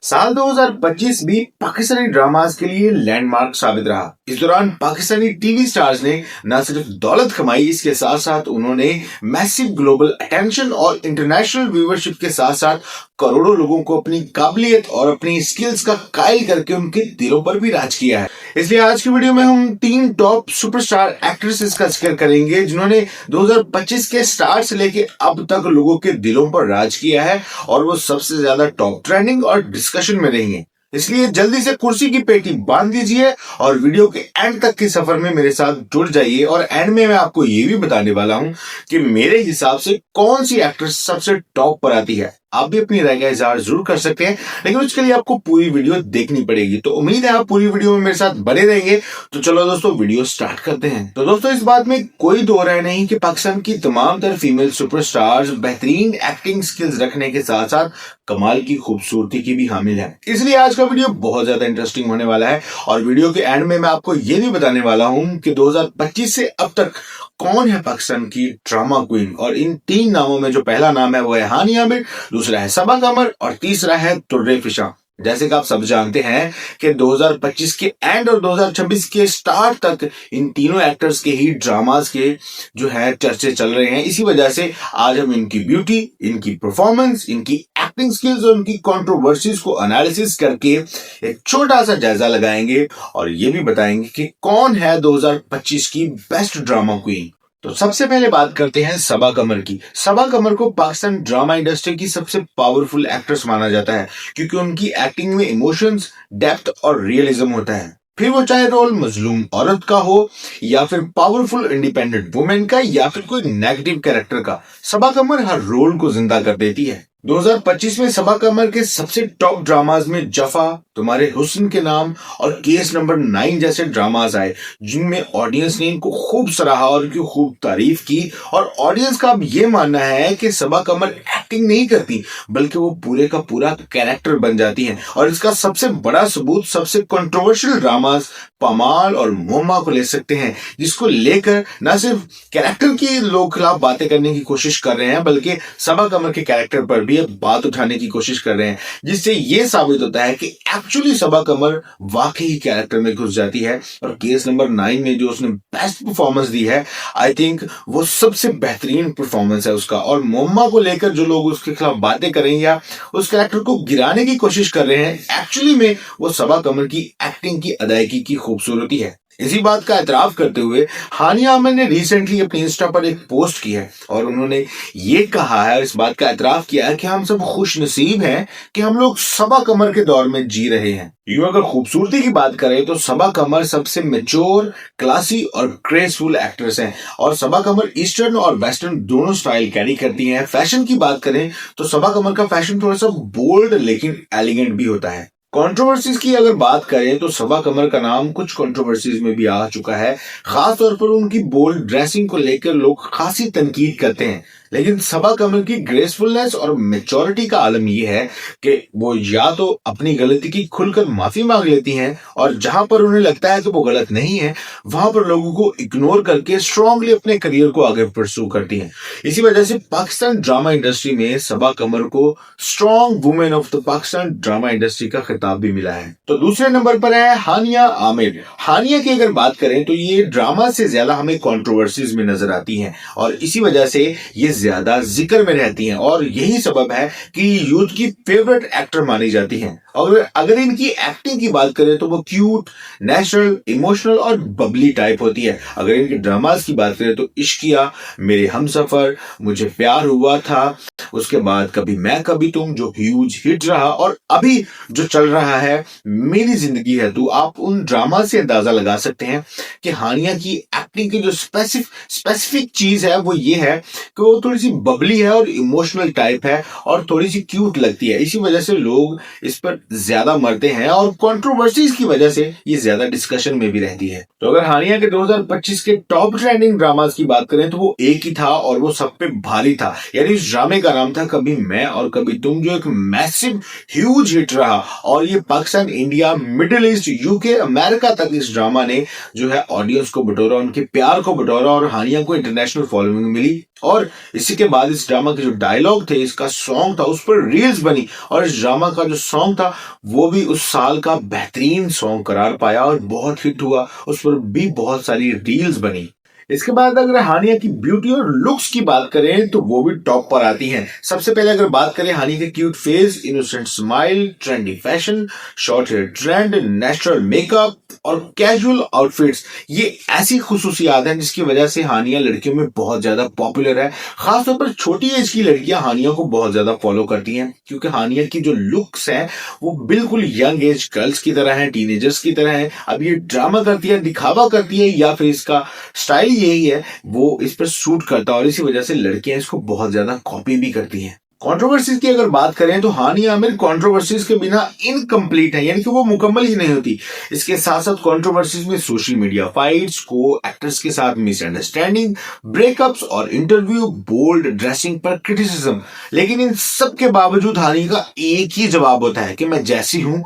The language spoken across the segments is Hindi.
साल 2025 भी पाकिस्तानी ड्रामास के लिए लैंडमार्क साबित रहा। इस दौरान पाकिस्तानी टीवी स्टार्स ने न सिर्फ दौलत कमाई, इसके साथ साथ उन्होंने मैसिव ग्लोबल अटेंशन और इंटरनेशनल व्यूवरशिप के साथ साथ करोड़ों लोगों को अपनी काबिलियत और अपनी स्किल्स का कायल करके उनके दिलों पर भी राज किया है। इसलिए आज की वीडियो में हम 3 टॉप सुपरस्टार एक्ट्रेसेस का जिक्र करेंगे जिन्होंने 2025 के स्टार्ट से लेके अब तक लोगों के दिलों पर राज किया है और वो सबसे ज्यादा टॉप ट्रेंडिंग और डिस्कशन में रहेंगे। इसलिए जल्दी से कुर्सी की पेटी बांध दीजिए और वीडियो के एंड तक के सफर में मेरे साथ जुड़ जाइए। और एंड में मैं आपको ये भी बताने वाला हूं कि मेरे हिसाब से कौन सी एक्ट्रेस सबसे टॉप पर आती है। आप भी अपनी राय का इजहार जरूर कर सकते हैं, लेकिन उसके लिए आपको पूरी वीडियो देखनी पड़ेगी। तो उम्मीद है आप पूरी वीडियो में मेरे साथ बने रहेंगे। तो चलो दोस्तों, वीडियो स्टार्ट करते हैं। तो दोस्तों, इस बात में कोई दो राय नहीं कि पाकिस्तान की तमाम तर फीमेल सुपरस्टार्स बेहतरीन एक्टिंग स्किल्स रखने के साथ साथ कमाल की खूबसूरती की भी हामिल है। इसलिए आज का वीडियो बहुत ज्यादा इंटरेस्टिंग होने वाला है और वीडियो के एंड में मैं आपको ये भी बताने वाला हूं कि 2025 से अब तक कौन है पाकिस्तान की ड्रामा क्वीन। और इन 3 नामों में जो पहला नाम है वो है हानिया आमिर, दूसरा है सबा कमर और तीसरा है तुर्रे फिशा। जैसे कि आप सब जानते हैं कि 2025 के एंड और 2026 के स्टार्ट तक इन तीनों एक्टर्स के ही ड्रामास के जो है चर्चे चल रहे हैं। इसी वजह से आज हम इनकी ब्यूटी, इनकी परफॉर्मेंस, इनकी एक्टिंग स्किल्स और उनकी कंट्रोवर्सीज को एनालिसिस करके एक छोटा सा जायजा लगाएंगे और ये भी बताएंगे कि कौन है 2025 की बेस्ट ड्रामा क्वीन। तो सबसे पहले बात करते हैं सबा कमर की। सबा कमर को पाकिस्तान ड्रामा इंडस्ट्री की सबसे पावरफुल एक्ट्रेस माना जाता है क्योंकि उनकी एक्टिंग में इमोशंस, डेप्थ और रियलिज्म होता है। फिर वो चाहे रोल मजलूम औरत का हो या फिर पावरफुल इंडिपेंडेंट वुमेन का या फिर कोई नेगेटिव कैरेक्टर का, सबा कमर हर रोल को जिंदा कर देती है। 2025 में सबा कमर के सबसे टॉप ड्रामाज में जफा, तुम्हारे हुस्न के नाम और केस नंबर 9 जैसे ड्रामाज आए जिनमें ऑडियंस ने इनको खूब सराहा और इनकी खूब तारीफ की। और ऑडियंस का अब ये मानना है कि सबा कमर एक्टिंग नहीं करती बल्कि वो पूरे का पूरा कैरेक्टर बन जाती है। और इसका सबसे बड़ा सबूत सबसे कंट्रोवर्शियल ड्रामाज पमाल और मोमा को ले सकते हैं, जिसको लेकर न सिर्फ कैरेक्टर की लोग खिलाफ बातें करने की कोशिश कर रहे हैं बल्कि सबा कमर के कैरेक्टर पर भी बात उठाने की कोशिश कर रहे हैं, जिससे ये साबित होता है कि एक्चुअली सबा कमर वाकई कैरेक्टर में घुस जाती है। और केस नंबर 9 में जो उसने बेस्ट परफॉर्मेंस दी है, आई थिंक वो सबसे बेहतरीन परफॉर्मेंस है उसका। और मोमा को लेकर जो लोग उसके खिलाफ बातें कर रहे हैं या उस कैरेक्टर को गिराने की कोशिश कर रहे हैं, एक्चुअली में वो सबा कमर की एक्टिंग की अदायगी की खूबसूरती है। इसी बात का एतराफ करते हुए हानिया आमिर ने रिसेंटली अपने इंस्टा पर एक पोस्ट की है और उन्होंने ये कहा है, इस बात का एतराफ किया है कि हम सब खुश नसीब हैं कि हम लोग सबा कमर के दौर में जी रहे हैं। यूं अगर खूबसूरती की बात करें तो सबा कमर सबसे मैच्योर, क्लासी और ग्रेसफुल एक्ट्रेस हैं। और सबा कमर ईस्टर्न और वेस्टर्न दोनों स्टाइल कैरी करती हैं। फैशन की बात करें तो सबा कमर का फैशन थोड़ा सा बोल्ड लेकिन एलिगेंट भी होता है। कंट्रोवर्सीज की अगर बात करें तो सबा कमर का नाम कुछ कंट्रोवर्सीज में भी आ चुका है। खास तौर पर उनकी बोल्ड ड्रेसिंग को लेकर लोग खासी तनकीद करते हैं, लेकिन सबा कमर की ग्रेसफुलनेस और मैच्योरिटी का आलम यह है कि वो या तो अपनी गलती की खुलकर माफी मांग लेती हैं और जहां पर उन्हें लगता है कि वो गलत नहीं है वहां पर लोगों को इग्नोर करके स्ट्रांगली अपने करियर को आगे परस्यू करती हैं। इसी वजह से पाकिस्तान ड्रामा इंडस्ट्री में सबा कमर को strong women of the Pakistan drama industry का खिताब भी मिला है। तो दूसरे नंबर पर है हानिया आमिर। हानिया की अगर बात करें तो ये ड्रामा से ज्यादा हमें कंट्रोवर्सीज में नजर आती हैं और इसी वजह से ये ज्यादा जिक्र में रहती हैं और यही सबब है कि यूथ की फेवरेट एक्टर मानी जाती हैं। और अगर इनकी एक्टिंग की बात करें तो वो क्यूट, नेचुरल, इमोशनल और बबली टाइप होती है। अगर इनकी ड्रामास की बात करें तो इश्किया, मेरे हमसफर, मुझे प्यार हुआ था, उसके बाद कभी मैं कभी तुम जो ह्यूज हिट रहा और अभी जो चल रहा है मेरी जिंदगी है तू, आप उन ड्रामा से अंदाजा लगा सकते हैं कि हानिया की एक्टिंग की जो स्पेसिफिक चीज है वो ये है कि वो थोड़ी सी बबली है और इमोशनल टाइप है और थोड़ी सी क्यूट लगती है। इसी वजह से लोग इस पर ज्यादा मरते हैं और कंट्रोवर्सीज की वजह से ये ज्यादा डिस्कशन में भी रहती है। तो अगर हानिया के 2025 के टॉप ट्रेंडिंग ड्रामास की बात करें तो वो एक ही था और वो सब पे भारी था, यानी इस ड्रामे का नाम था कभी मैं और कभी तुम, जो एक मैसिव ह्यूज हिट रहा। और ये Pakistan, India, middle east, UK, America तक इस ड्रामा ने जो है ऑडियंस को बटोरा, उनके प्यार को बटोरा और हानिया को इंटरनेशनल फॉलोइंग मिली। और इसी के बाद इस ड्रामा के जो डायलॉग थे, इसका सॉन्ग था, उस पर रील्स बनी और इस ड्रामा का जो सॉन्ग था वो भी उस साल का बेहतरीन सॉन्ग करार पाया और बहुत हिट हुआ। उस पर भी बहुत सारी रील्स बनी। इसके बाद अगर हानिया की ब्यूटी और लुक्स की बात करें तो वो भी टॉप पर आती हैं। सबसे पहले अगर बात करें हानिया के cute face, innocent smile, trendy fashion, short hair trend, natural makeup और कैजुअल आउटफिट्स, ये ऐसी खुसूसियात हैं जिसकी वजह से हानिया लड़कियों में बहुत ज्यादा पॉपुलर है। खासतौर पर छोटी एज की लड़कियां हानिया को बहुत ज्यादा फॉलो करती हैं क्योंकि हानिया की जो लुक्स हैं वो बिल्कुल यंग एज गर्ल्स की तरह है, टीनेजर्स की तरह है। अब ये ड्रामा करती है, दिखावा करती है या फिर इसका स्टाइल यही है, वो इस पर सूट करता है और इसी वजह से लड़कियां इसको बहुत ज्यादा कॉपी भी करती हैं। कंट्रोवर्सीज की अगर बात करें तो हानिया आमिर कंट्रोवर्सीज के बिना इनकम्प्लीट है, यानी कि वो मुकम्मल ही नहीं होती। इसके साथ साथ कंट्रोवर्सीज में सोशल मीडिया फाइट्स, को एक्टर्स के साथ मिसअंडरस्टैंडिंग, ब्रेकअप्स और इंटरव्यू, बोल्ड ड्रेसिंग पर क्रिटिसिज्म, लेकिन इन सब के बावजूद हानिया का एक ही जवाब होता है कि मैं जैसी हूं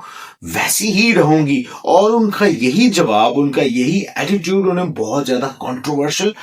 वैसी ही रहूंगी। और उनका यही जवाब, उनका यही एटीट्यूड उन्हें बहुत ज्यादा कंट्रोवर्शियल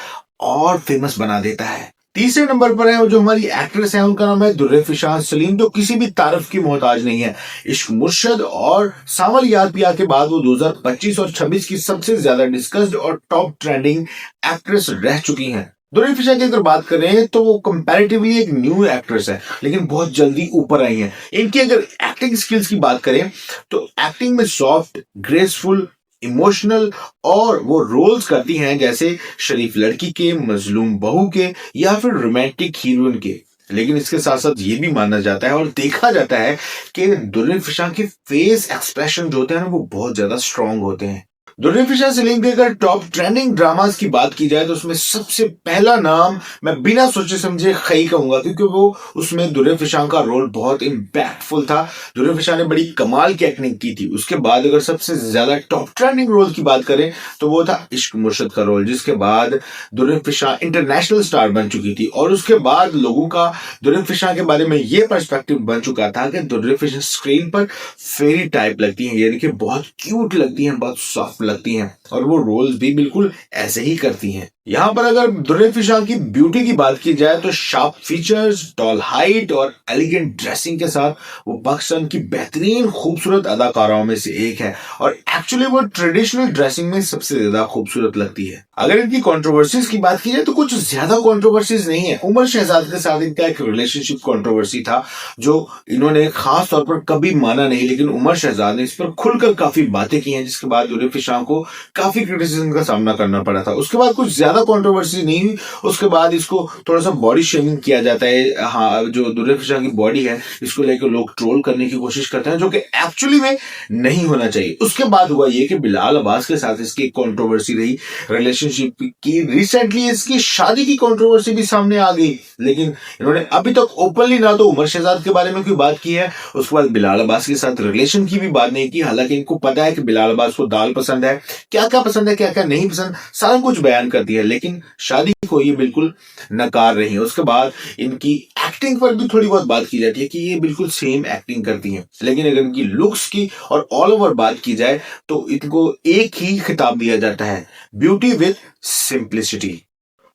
और फेमस बना देता है। तीसरे नंबर पर है जो हमारी एक्ट्रेस है, उनका नाम है दुर्रे फिशान सलीम, जो किसी भी तारीफ की मोहताज नहीं है। इश्क मुर्शद और सावल याद पिया के बाद वो 2025 और 26 की सबसे ज्यादा डिस्कस्ड और टॉप ट्रेंडिंग एक्ट्रेस रह चुकी हैं। दुर्रे फिशा की अगर बात करें तो वो कंपैरेटिवली एक न्यू एक्ट्रेस है, लेकिन बहुत जल्दी ऊपर आई है। इनकी अगर एक्टिंग स्किल्स की बात करें तो एक्टिंग में सॉफ्ट, ग्रेसफुल, इमोशनल और वो रोल्स करती हैं जैसे शरीफ लड़की के, मजलूम बहू के या फिर रोमांटिक हीरोइन के। लेकिन इसके साथ साथ ये भी माना जाता है और देखा जाता है कि दुर्रे फिशा के फेस एक्सप्रेशन जो होते हैं ना वो बहुत ज्यादा स्ट्रांग होते हैं। दुर्रे फिशा सलीम के अगर टॉप ट्रेंडिंग ड्रामास की बात की जाए तो उसमें सबसे पहला नाम मैं बिना सोचे समझे खई कहूंगा, क्योंकि वो उसमें दुर्रे फिशा का रोल बहुत इम्पैक्टफुल था। दुर्रे फिशा ने बड़ी कमाल की एक्टिंग की थी। उसके बाद अगर सबसे ज्यादा टॉप ट्रेंडिंग रोल की बात करें तो वो था इश्क मुर्शद का रोल, जिसके बाद दुर्रे फिशा इंटरनेशनल स्टार बन चुकी थी। और उसके बाद लोगों का दुर्रे फिशा के बारे में ये पर्सपेक्टिव बन चुका था कि दुर्रे फिशा स्क्रीन पर फेरी टाइप लगती है, यानी कि बहुत क्यूट लगती हैं, बहुत सॉफ्ट लगती हैं और वो रोल्स भी बिल्कुल ऐसे ही करती हैं। यहां पर अगर दुर्रे फिशा की ब्यूटी की बात की जाए तो शार्प फीचर्स, टॉल हाइट और एलिगेंट ड्रेसिंग के साथ वो पाकिस्तान की बेहतरीन खूबसूरत अदाकाराओं में से एक है और एक्चुअली वो ट्रेडिशनल ड्रेसिंग में सबसे ज्यादा खूबसूरत लगती है। अगर इनकी कंट्रोवर्सीज की बात की जाए तो कुछ ज्यादा कंट्रोवर्सीज नहीं है। उमर शहजाद के साथ इनका एक रिलेशनशिप कंट्रोवर्सी था जो इन्होंने खास तौर पर कभी माना नहीं, लेकिन उमर शहजाद ने इस पर खुलकर काफी बातें की हैं, जिसके बाद दुर्रे फिशा को काफी क्रिटिसिज्म का सामना करना पड़ा था। उसके बाद कुछ ज्यादा कंट्रोवर्सी नहीं हुई। उसके बाद इसको थोड़ा सा बॉडी शेमिंग किया जाता है। हाँ, जो दुर्रे फिशा की बॉडी है इसको लेकर लोग ट्रोल करने की कोशिश करते हैं, जो कि एक्चुअली में नहीं होना चाहिए। उसके बाद हुआ ये कि बिलाल अब्बास के साथ इसकी एक कंट्रोवर्सी रही रिलेशनशिप की। रिसेंटली इसकी शादी की कंट्रोवर्सी भी सामने आ गई, लेकिन इन्होंने अभी तक ओपनली ना तो उमर शहजाद के बारे में कोई बात की है, उसके बाद बिलाल अब्बास के साथ रिलेशन की भी बात नहीं की। हालांकि इनको पता है कि बिलाल अब्बास को दाल पसंद है, क्या क्या पसंद है, क्या क्या नहीं पसंद, सारा कुछ बयान करती है, लेकिन शादी को ये बिल्कुल नकार रही है। उसके बाद इनकी एक्टिंग पर भी थोड़ी बहुत बात की जाती है कि ये बिल्कुल सेम एक्टिंग करती हैं, लेकिन अगर इनकी लुक्स की और ऑल ओवर बात की जाए तो इनको एक ही खिताब दिया जाता है, ब्यूटी विद सिंप्लिसिटी।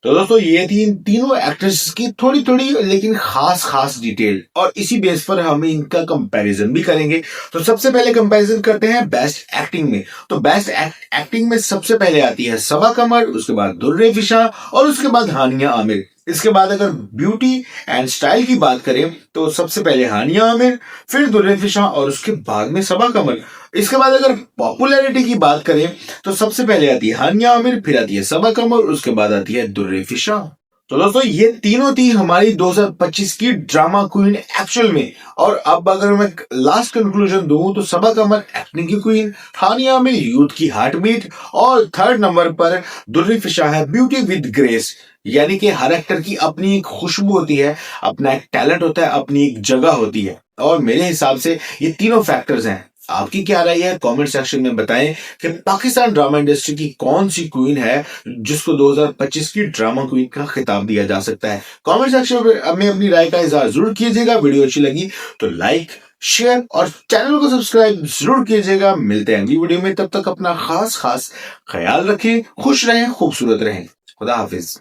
तो दोस्तों ये थी इन तीनों एक्ट्रेस की थोड़ी थोड़ी लेकिन खास खास डिटेल, और इसी बेस पर हम इनका कंपैरिजन भी करेंगे। तो सबसे पहले कंपैरिजन करते हैं बेस्ट एक्टिंग में। तो बेस्ट एक्टिंग में सबसे पहले आती है सबा कमर, उसके बाद दुर्रे फिशा और उसके बाद हानिया आमिर। इसके बाद अगर ब्यूटी एंड स्टाइल की बात करें तो सबसे पहले हानिया आमिर, फिर दुर्रे फिशा और उसके बाद में सबा कमर। इसके बाद अगर पॉपुलैरिटी की बात करें तो सबसे पहले आती है हानिया आमिर, फिर आती है सबा कमर, उसके बाद आती है दुर्रे फिशा। तो दोस्तों ये तीनों थी हमारी 2025 की ड्रामा क्वीन एक्चुअल में। और अब अगर मैं लास्ट कंक्लूजन दूं तो सबा कमर एक्टिंग की क्वीन, हानिया आमिर यूथ की हार्ट बीट और थर्ड नंबर पर दुर्रे फिशा है ब्यूटी विद ग्रेस। यानी कि हर एक्टर की अपनी एक खुशबू होती है, अपना एक टैलेंट होता है, अपनी एक जगह होती है, और मेरे हिसाब से ये तीनों फैक्टर्स हैं। आपकी क्या राय है कमेंट सेक्शन में बताएं कि पाकिस्तान ड्रामा इंडस्ट्री की कौन सी क्वीन है जिसको 2025 की ड्रामा क्वीन का खिताब दिया जा सकता है। कमेंट सेक्शन में अपनी राय का इजहार जरूर कीजिएगा। वीडियो अच्छी लगी तो लाइक, शेयर और चैनल को सब्सक्राइब जरूर कीजिएगा। मिलते हैं अगली वीडियो में, तब तक अपना खास ख्याल रखें, खुश रहें, खूबसूरत रहें। खुदा हाफिज।